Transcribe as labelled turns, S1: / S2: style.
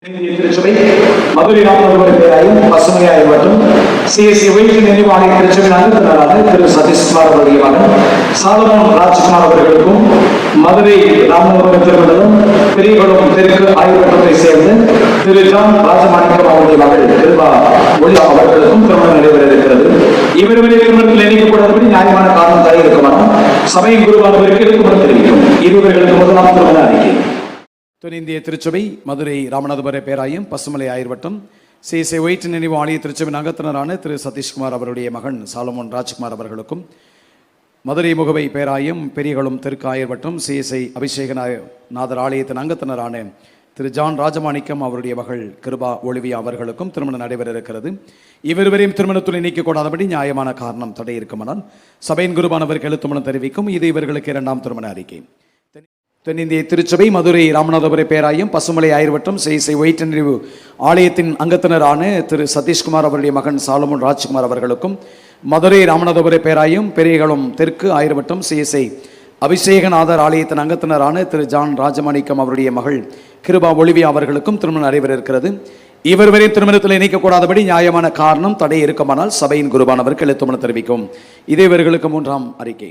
S1: திருச்சபை மதுரை ராமநாதபுரம் பேராயும் பசுமையாய் மற்றும் சிஎஸ்சி வைத்து நினைவாலய திருச்சபை அங்கத்தினரான திரு சதீஷ்குமார் அவருடைய மகன் சாலமோன் ராஜ்குமார் அவர்களுக்கும் மதுரை ராமநாதபுரம் திருமணம் பெரியகுளம் தெற்கு ஆய்வட்டத்தை சேர்ந்து திரு ஜான் ராஜமாணிக்கம் அவருடைய மகள் கிருபா ஒளி அவர்களுக்கும் திருமணம் நடைபெற இருக்கிறது. இவருடைய திருமணத்தில் இணைக்கப்படாதபடி நியாயமான காரணம் தடை இருக்குமானால் சபையின் குருவானவருக்கு திருமணம் தெரிவிக்கும். இருவர்களுக்கு முதலாம் திருமண அறிக்கை.
S2: இந்திய திருச்சபை மதுரை ராமநாதபுர பேராயும் பசுமலை ஆயிரவட்டம் சிஎஸ்ஐ ஒயிட் நினைவு ஆலய திருச்சபை அங்கத்தினரான திரு சதீஷ்குமார் அவருடைய மகன் சாலமோன் ராஜ்குமார் அவர்களுக்கும் மதுரை முகவை பேராயும் பெரியகுளம் தெற்கு ஆயிரவட்டம் சிஎஸ்ஐ அபிஷேகநாதர் ஆலயத்தின் அங்கத்தினரான திரு ஜான் ராஜமாணிக்கம் அவருடைய மகள் கிருபா ஒளிவியா அவர்களுக்கும் திருமணம் நடைபெற இருக்கிறது. இவருவரையும் திருமணத்துடன் நீக்கக்கூடாதபடி நியாயமான காரணம் தடை இருக்குமானால் சபையின் குருவானவருக்கு எழுத்துமனம் தெரிவிக்கும். இது இவர்களுக்கு இரண்டாம் திருமண அறிக்கை. தென்னிந்திய திருச்சபை மதுரை ராமநாதபுர பேராயும் பசுமலை ஆயிரவட்டம் சிஎஸ்ஐ ஒயிட் நினைவு ஆலயத்தின் அங்கத்தினரான திரு சதீஷ்குமார் அவருடைய மகன் சாலமோன் ராஜ்குமார் அவர்களுக்கும் மதுரை ராமநாதபுர பேராயும் பெரியகுளம் தெற்கு ஆயிரவட்டம் சிஎஸ்ஐ அபிஷேகநாதர் ஆலயத்தின் அங்கத்தினரான திரு ஜான் ராஜமாணிக்கம் அவருடைய மகள் கிருபா ஒளிவியா அவர்களுக்கும் திருமணம் நடைபெற இருக்கிறது. இவருவரை திருமணத்தில் இணைக்கக்கூடாதபடி நியாயமான காரணம் தடை இருக்குமானால் சபையின் குருவானவருக்கு எழுத்துமனம் தெரிவிக்கும். இது இவர்களுக்கு மூன்றாம் அறிக்கை.